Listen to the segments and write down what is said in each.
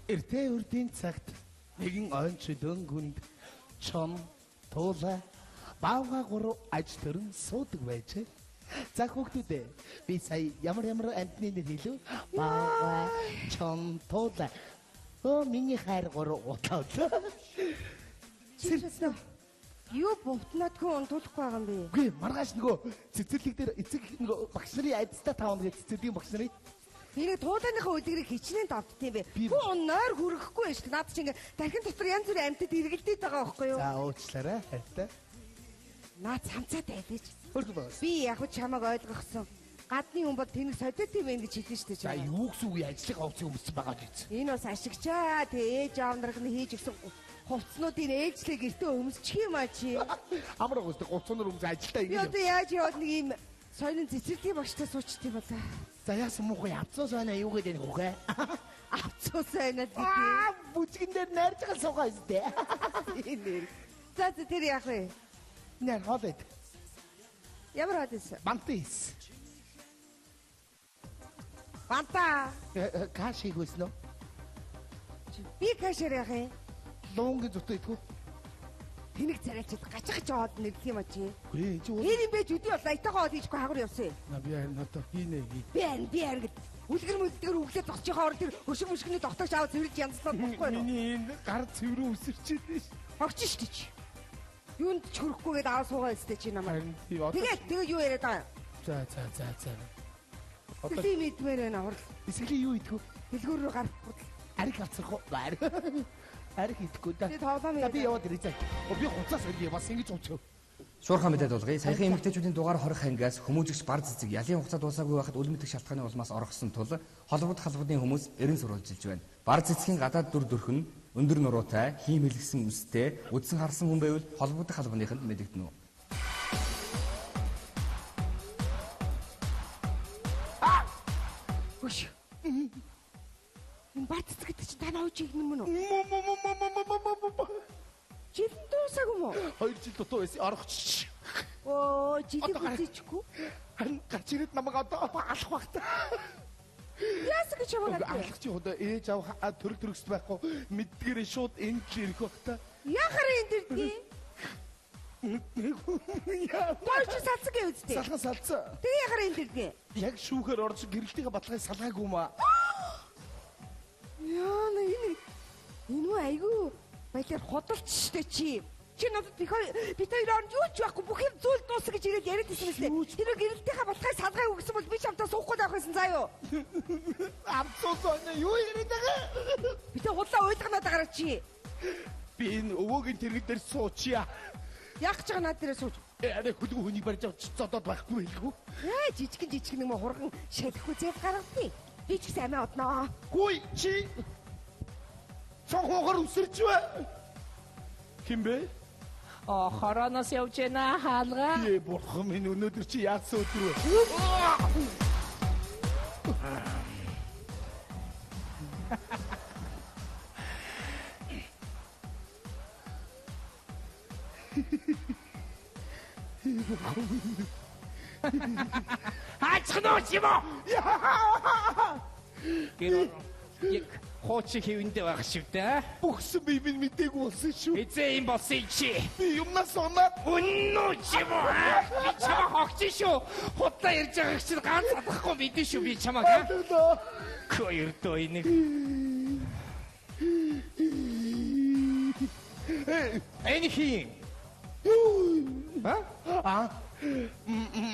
Эртээ үрдийн цагт нэгэн ойн чөлөөн хүнд чон туулаа баавга гурав аж төрөн суудаг байжээ. За хүүхдүүдээ би сая ямар амтны нэр хэлв? Баавга чон туулаа. Миний хайр гурав утаад. Сэрсэн. Юу бовтнадгүй унтуулахгүй байгаа юм бэ? Үгүй маргааш нөгөө цэцэрлэг дээр эцэг нөгөө багш нарын айдастай 5 гэж цэцэрлэгийн багш нарын Энийг туулааныхаа үлгэрийг хичнээн давтдсан юм бэ? Хүн нойр хүрэхгүй шүү дээ. Наад чинь ингээ дахин дотор янз бүрийн амьтад эргэлдээд байгаа байхгүй юу? За уучлаарай хайртай. Наа цамцаад байлж. Хөргөө. Би яг чамайг ойлгосон. Гадны хүн бол тэнэг солиот юм байна гэж хэлсэн шүү дээ. За юу гэсэн үг ажлыг овцсон хүмүүс байгаа гэж. Энэ бас ашигчаа. Тэгээ ээж аав нарыг нь хийж өгсөн хувцснуудын ээлжлээ гэртээ өмсчих юм аа чи. Амар гоостой 30 нар өмс ажилдаа ингэ. Би одоо яаж яваад нэг юм соёлын цэцэрлэгийн багштай суучтыг болоо. За яасан муухай авцсан байна юу гэдэг нь хүүхэ? Авцсан байна гэдэг. Бүжгэн дээр найрж байгаа суугаа өстэй. За тэр яах вэ? Нэр хавэд. Ямар хадис? Бантис. Банта. Кашиг өснө. Би кашэр яах юм? Лонг зүтээ идэх үү? Тэнэг царайчид гачгаж аваад нэрлэх юм а чи. Гүй чи Хэр юм бэ жүдий бол айтайгаа аваад хийхгүй хагар явсан. Би харин одоо хийнэ гээ. Би харин үлгэр мүлдгээр өглөө зогсчихоо орол тэр өшиг мөшгөний тогтоогч аваад цэвэрлж янзлаад болохгүй юу? Миний энэ гар цэврүү үсэрчээд ш. Огч штий чи. Юунд ч хөрөхгүйгээд аваа суугаа өстэй чи намайг. Тэгээ юу яриад байгаа юм? За. Одоо тийм идмээр байна орол. Эсвэл юу идэх вэ? Дэлгүүр рүү гарах хүртэл. Ариг авцрах уу? Ариг идэхгүй да. Би тоглоом би яваад ирээ заа. Би хуцаас ирээ бас ингэж уучав. Шуурхай мэдээд болгоё. Саяхан эмэгтэйчүүдийн дугаар хорих ангиас хүмүүжигч бар цэцэг ялын хугацаа дуусаагүй байхад үлмэдэх шалтгааны улмаас оргосон тул холбогдын хүмүүс эрен сурвалжилж байна. Бар цэцгийн гадаад дүр төрх нь өндөр нуруутай, хийм хэлгсэн үстэй, үдсэн харсан хүн байвал холбогдох халбаныханд мэдэгдэнэ. Хөш. Бар цэцэг гэдэг чинь танаа үуч игнэ мөн үү? Жилэн дуусаагүй мó? 2 жил дутуу байсан оргоч. Оо, жилийн үзээчгүй. Харин гарч ирээд намайг одоо алах багтаа. Яасан гэж яваад байна? Алах чи одоо ээж аав төрөгс байхгүй мэддгээрээ шууд энд л ирэх багтаа. Яхаар энд ирдээ? Бооч салцсан гэж үздэй. Салхан салцсан. Тэгээ яхаар энд ирдээ? Яг шүүхээр орж гэрэлтийн баталгыг салгаагүй маа. Яа, энэ айгүй баялаар ходолч штэ чи. Чи надад бид хоёр орнд юу ч байхгүй бүх юм зүйл дуусах гэж ирээд яриад байсан мэт. Тэр гэрэлтийнхаа баталгыг салгахыг өгсөн бол би ч хамтаа суухгүй байх байсан заа юу. Амцуулаа юу яриад байгаа? Би тэ худлаа ойлгоноод байгаараа чи. Би энэ өвөөгийн тэрэг дээр суучия. Яг ч наад дээрээ сууж. Арай хөлгөө хүнийг барьж авч зодоод байхгүй байлгүй. Жижигэн нэг хурган шалихгүй зэв гаргав. Би ч гэсэн амиа одноо. Гуй чи. Цохогоор үсэрч бай. Хин бэ? Хороноос явж байна хаалга. Ээ бурхан минь өнөөдөр чи яасан өдөр вэ? Ачхнооч юм уу? Яг хооч хэвэндээ байх шиг дээ. Бүгсэн би минь мдээгүй болсон шүү. Эзээ юм болсон чи. Би юмнаас оноод Үннүү ч юм уу? Би чамаа хогч шүү. Худлаа ирж байгаа чинь ганц адахгүй мэдэн шүү би чамаа. Хоёрдоо энийг. Энихи.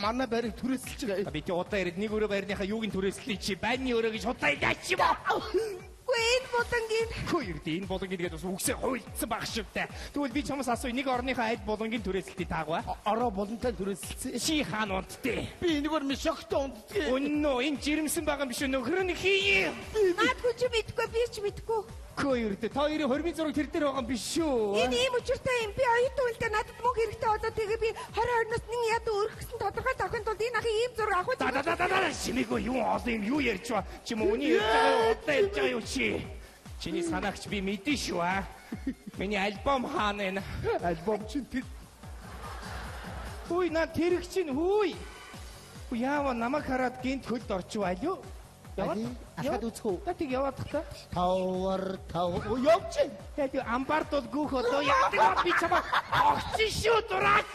Манай барыг түрээсэлж байгаа. Би тэ удаа ирээд нэг өрөө байрныхаа юуг нь түрээслэе чи байрны өрөө гэж удаа идаач юм уу? Энэ болонгийн Хоёрдоо энэ болонгийн тэгээд бас үгсээ хуйлцсан баг шивтэй. Тэгвэл би чамаас асуу нэг орныхаа аль болонгийн түрээсэлтийг таагва? Ороо болонтой түрээсэлсэн. Чи хаан унтдээ. Би энэгээр мишогтой унтдгийг. Үннөө энэ жирэмсэн байгаа юм биш үү? Нөхөр нь хий. наадгүй чи мэдгүй би ч мэдгүй. Хоёрдоо та хоёрын хормын зураг тэр дээр байгаа юм биш үү? Энэ ийм учиртай юм. Би оюутан үлдээ надад мөнгө хэрэгтэй болоод тэгээ би 20-20-оос нэг ядуу өргөсөн тодорхой тохиолдолд тулд энэ ахын ийм зураг авах Да шимээгөө юу олон юм юу ярьж ба. Чи мөний удаа ярьж байгаа юу чи? Чиний санаагч би мэдэн шүү аа. Миний альбом хаана энэ? Альбом чинь тэр. Хүй наа тэрэг чинь хүй. Яава намайг хараад гинт хөлд орчих байл юу? Ахад үзхүү. Та тийг яваад тахта. Тавар тав. Явчих. Яг амбард бол гүөх одоо яадаг би чамаа огцсон шүү дурак.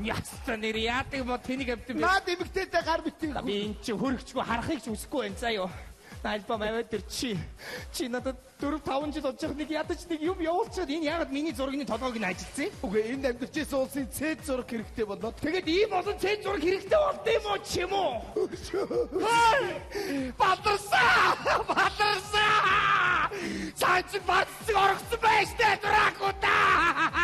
Яста нэр яадаг мо тэнийг авд юм. Наад эмэгтэйтэй гар битгий. Би энэ чи хөрөгчгүй харахыг ч үсэхгүй байна заа юу. Альбом аваад тэр чи надад 4-5 жил болж байгаа нэг ядаж нэг юм явуулчихад энэ яагаад миний зургийн толгойг нь ажилтсан? Үгүй энд амьдарч байсан улсын цэд зураг хэрэгтэй болоод. Тэгээд ийм олон цэд зураг хэрэгтэй болд юм уу ч юм уу? Батарсаа! Цаач бацсаг оргосон байж тээ дуракуудаа!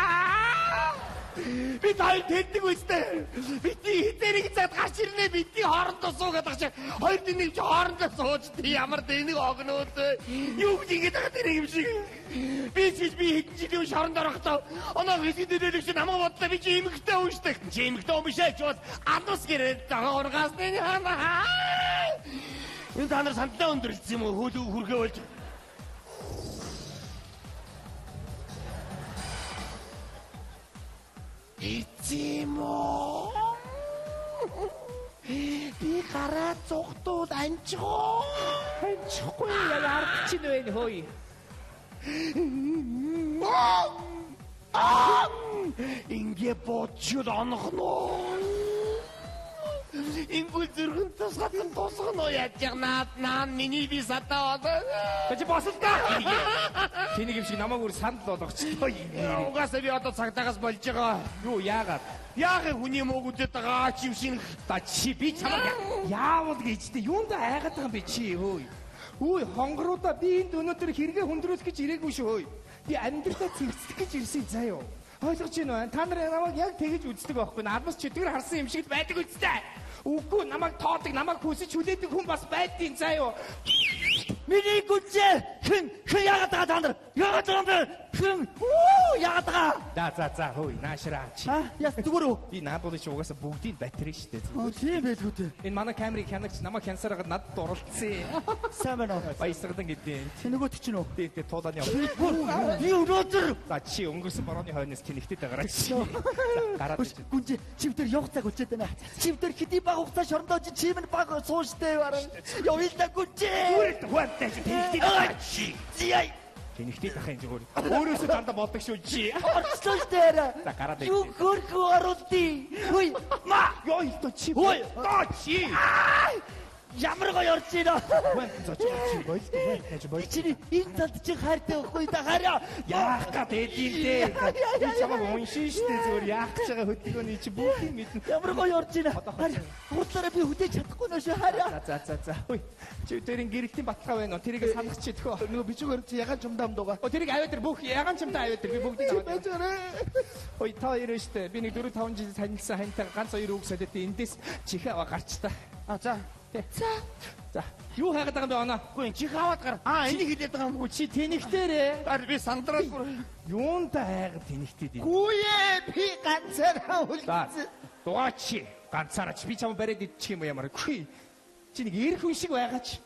Би тань тэндэг үстэй. Бидний хитэрийг цаад гарч ирнэ бидний хоорондоо суугаад байгаа чи хоёр දිнэг чи хоорондоо сууж тий ямар дэнийг огноод юу гэж ингэж байгаа тэр юм шиг. Би хэдэн жилийн шоронд орохдоо оноо хэсэг дээрээ чи намайг бодлоо би чи эмэгтэй уушдаг. Чи эмэгтэй юм бишээ ч бол алус гэрээд байгаа ургасны хамаа. Энэ та нар сандаа өндөрлсөн юм уу хөргөө болж. Эцэмо би гараа цогтууд анчихгүй яар чинь вэ хөөе ингээ боцод анхно ингүүл зүрхэн тусгатан тусгано яаж наа миний би сатаа чи босолтаа тэнийг юм шиг намайг өөр сандал болгочихлоо угаасаа би одоо цагтаагаас болж байгаа юу яагаад хүний мөгөдөд байгаа чи юм шиг та чи би чамаа яавал гэжтэй юунд айгаад байгаа юм бэ чи хөөе хонгоруудаа би энд өнөөдөр хэрэгэ хүндрүүлэх гэж ирээгүй шүү хөөе би амьдралаа цэвэрцэх гэж ирсэн заа юу ойлгож байна уу та нар намайг яг тэгэж үздэг байхгүй надаас чөтгөр харсан юм шиг байдаг үстэй үгүй намайг тоодог намайг хүсэж хүлээдэг хүн бас байдгийн заа юу миний гүнзээ хэн яагаад байгаа та нар яагаад байгаа хэн яагаад байгаа за хөөе наашраа чи Яс зүгээр үү? би наадуулж угаасаа бүгдийг батарей штэ Тийм байлгүй дээ. энэ манай камерыг хянагч намайг хянсараад надад дурлцсан Сайн байна уу? баясгалан гэдэг Тэнэгөө чинь үү? тийм туулааны Би өнөөдөр за чи өнгөрсөн борооны хойноос тэнэгтэй дагараа чи гараад гүнжи чивдэр явах цаг болчиход байна. Чивдэр хэдий баг хугацаа шорондоо чим нь баг сууштай баран. Явъя гүнжи. Хууртай чи тэнэгтэй дагараа чи зяй тэнэгтэй дахин зүгээр өөрөөсөө дандаа болдог шүү чи Орчлоо штэ. за гараад Юу хөрхөө оруултий. Хүй ма ёо ито чи Ой. тоо чи ямар гоё орж ийна. чи бойл Чиний энэ талд чи хайртай байхгүй да хараа. яах гад эдийн дээ би чамаг уншин штэ зүгээр яах гэж байгаа хөдөлгөөний чи бүгдийг мэднэ Ямар гоё орж ийна. Хурдлаараа би хүдэж чадахгүй нөө шүү хараа. за хүй чи тэрийн гэрэлтийн баталгаа байна уу тэрийг санах чи төхөө Нөгөө бичгээр чи ягаан чумдаа амдууга. тэрийг аваад тэр бүх ягаан чимтэй аваад тэр би бүгдийг аваад Бэжэрэ. ой та ирэн штэ би нэг 4-5 жил танилцсан хантай ганц хоёр үг солиод эндээс чихээ аваа гарч та За. за юу хайгаад байгаа юм бэ оноо Үгүй чи хаваад гар. Энийг хэлээд байгаа юм. үгүй чи тэнэгтэрээ Би сандраад юунда хайгаад тэнэгтэй дээ Гүйе би ганцаараа за үлдсэн. дугаач ганцаараач би чам бариад идчих юм ямар үгүй чи нэг эрх хүн шиг байгаач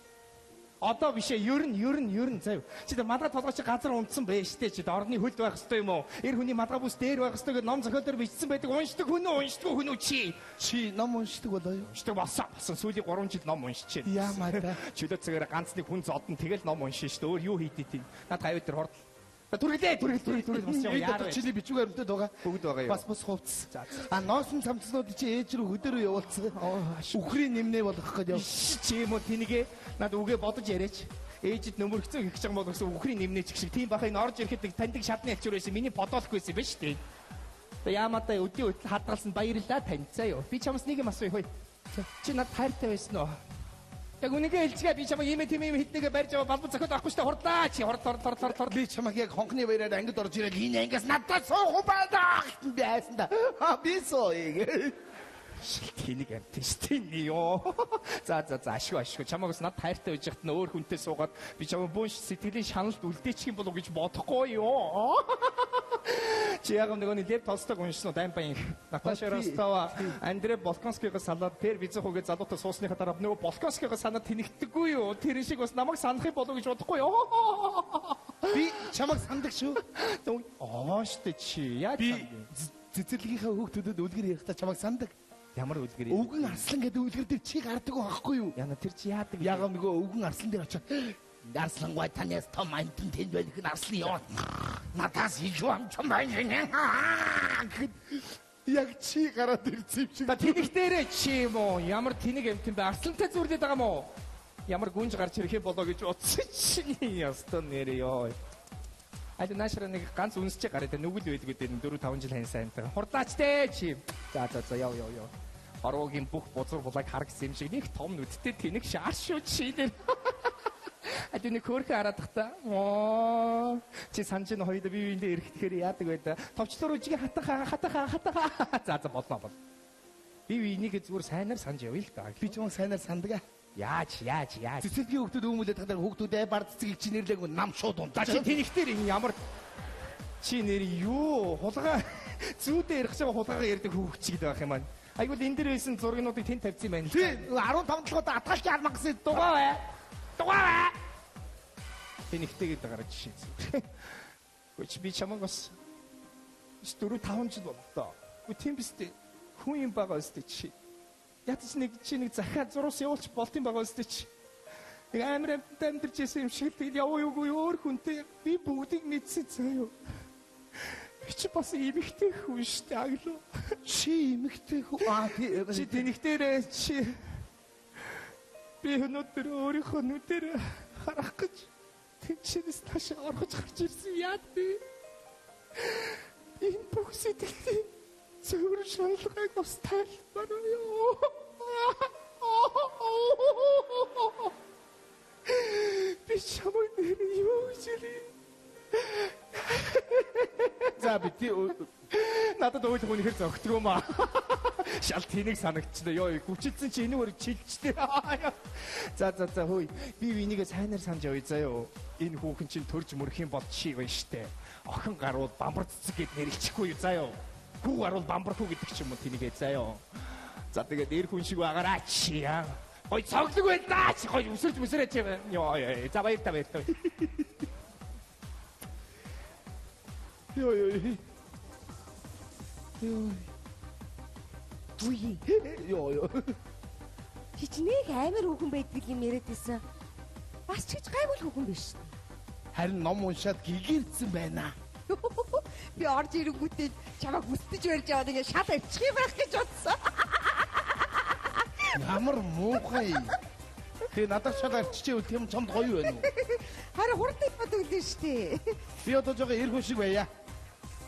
одоо бишээ ер нь заяа чи мадгаа толгой чи газар унтсан байж штэ чи орны хөлд байх хэвээр юм уу эр хүний мадгаа бүс дээр байх хэвээр ном зохиол дээр бичсэн байдаг уншдаг хүн үү чи Ном уншдаг болоо юу? уншдаг болсон сүүлийн 3 жил ном уншиж байна Яамаа та. чөлөө цагаараа ганц нэг хүн зодон тэгэл ном уншин штэ өөр юу хийдээ тийм над хавь дээр хордол түрэл бас яар вэ Чиний бичгээр өртөд байгаа. бүгд байгаа юу Бас хувцс. Ноосон самцнууд чи ээж рүү хөдөр рүү явуулсан. Үхрийн нэмнээ болгох гээд яв. чи юм уу тэнийгээ над үгээ бодож яриач ээжид нөмөргцөө хийх гэж байгаа бол үхрийн нэмнээ ч шиг тийм бахыг орж ирэхэд таньдаг шатны ячуур байсан миний бодоолохгүйсэн биз дээ яаматай өдний хөдөл хадгалсан баярлаа таньцаа юу би чамаас нэг юм асууя хөөе чи над хайртай байсан уу яг үнэгээ хэлчихээ би чамаа ийм хитнэгээ барьж аваа балбал зохиод авахгүй штэ хурдлаа чи хор Би чамаг яг хонхны баяраар ангид орж ирээд энэ ангиас надад суух байдаг байсан да. Би сууя. Тэнийг амтэн штэ ёо. За ашгүй. Чамаагаас над хайртай байж хат н өөр хүнтэй суугаад би чамаа бүүн сэтгэлийн шаналд үлдээчих юм болов гэж бодохгүй ёо. Чи яг нэг Лев Толстойг уншсан уу? Даймбайн Наташа Ростова, Андрей Болконскийгээс салаад Пер Визухогийн залуутай суусныхаа дараа нөгөө Болконскийгээс санаад тэнэгдэггүй юу? Тэр шиг бас намайг санах юм болов гэж бодохгүй ёо. Би чамаг сандаг шүү. Оо штэ чи яа Би цэцэрлэгийнхаа хүүхдүүдэд үлгэр ярихдаа чамаг сандаг. Ямар үлгэр? Өвгөн арслан гэдэг үлгэр дээр чи гардаг байхгүй юу? Яна тэр чи яадаг? Яагаад нөгөө өвгөн арслан дээр очиод арслан гой танаас том амтэн тэнд байх нь арслан яваа. Надаас их юм ч байна. Яг чи гараад ирсэн юм шиг. Та тэнэг дээрээ чи юм уу? Ямар тэнэг амтэн бэ? Арслантай зүрлээд байгаа юм уу? Ямар гүнж гарч ирэх болоо гэж утсан чи ястон нэрээ ёо. Айд наашраа нэг ганц үнсчээ гараад нүгэл байдгүй дээр 4-5 жил хань сайнтай. Хурдаач дээ чи. За яв. Ороогийн бүх бузар булаг хар гэсэн юм шиг нэг том нүдтэй тэнэг шаар шүү чи дээр. Айд нэг хөөрхөн хараад тахта. Оо чи санаж н хоёроо бие биендээ эрэхтгэхээр яадаг байда. Товчлоор үжигээ хатаха. За болно. Би энийг зүгээр сайнаар санаж явъя л да. Би ч юм сайнаар сандаг. Яаж. Цэцэрлэгийн хүүхдүүд өмүүлээд тахдаг хүүхдүүдээ бар цэцгийг чи нэрлээг нам шууд унтаа. Чи тэнэгтэр энэ ямар чи нэр юу хулгай зүүдээ ярих шиг хулгайгаа ярьдаг хүүхчигд байх юм аа. Айгуул энэ дээр байсан зургнуудыг тэнд тавьсан юм байна. Тий 15 толгойд атгалч алмагсан дугаа бай. Тэнэгтэйгээд гараад жишээ зүг. Гүч би чамаг бас 4-5 жил боллоо. Гү тийм бистэ хүн юм байгаа өстэй чи. Ятч нэг захиа зураас явуулч болт юм байгаа өстэй чи. Нэг амар амьдарч ирсэн юм шиг тэгэл яваа юугүй өөр хүнтэй би бүгдийг мэдсэн заяа. Би чи бас эмэгтэй хүн штэ аглоо. Чи эмэгтэй хүн чи тэнэгтэрээ чи би өнөөдөр өөрийнхөө нүдээр харах гэж тэнцэнээс тааш орхож гарч ирсэн яа би. Энэ бүх сэтгэлтэй зөвөр шаналгааг бас тайлбараа ёо. Би чамайг нэр юу гэж хэлээ? За би надад ойлох хүн ихэр зөгтгөө маа. Шал тэнэг санагдчихлаа. Ёо хүчилсэн чи энийг өрөг чилчтэй. За хөөе. Би энийг сайнаар санаж явъя заяо. Энэ хүүхэн чинь төрж мөрөх юм бол чи байна штэ. Охин гарвал бамбар цэцэг гэд нэрлэчихгүй юу заяо. Хүү гарвал бамбар хүү гэдэг ч юм уу тэнийгээ заяо. За тэгээд нэр хүн шиг байгаараа чи яа. Гой цоглог байл даа чи гой үсэрч юм. Ёо за баяр та. Ёо. Чи ч нэг амар хүүхэн байдаг юм яриад байсан. Бас ч гэж гайвал хүүхэн биш. Харин ном уншаад гэгэрсэн байна. Би орж ирэнгүүтээ чамайг хүсдэж барьж яваад ингэ шал авчих юм байх гэж бодсон. Ямар муухай. Тэ надад шал арччихвэл тийм чамд гоё байна уу? Харин хурдан бод үлдэн штэ. Би одоо жоо эргүү шиг байя.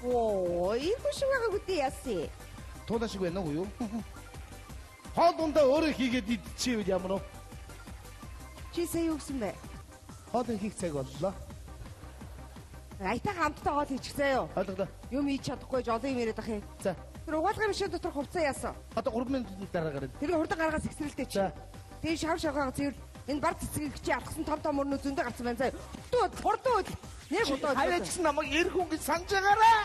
Оо, эргүү шиг байгаа үгүй яасан. Туулаа шиг байна уу юу? Хоол ундаа өөрөө хийгээд идчихвэл ямар уу? Чи сая юу гэсэн бэ? Хоол хийх цаг боллоо. Айтаа хамтдаа хоол хийчихсэн юу? Ойлголоо. Юм хийж чадахгүй жолоо юм яриад ах юм. За. Тэр угаалгын машин дотор хувцас яасан. Одоо 3 минутын дараа гараад. Тэр хурдан гаргаас экстрэлтэй чи. За. Тэгээ шавшаагаа цэвэр энэ бар цэцгийг чи алхсан том өрнө зөндөө гарсан байна заа. Хурдан нэг удаа. Хайрч намайг эрх хүн гэж санаж байгаарай.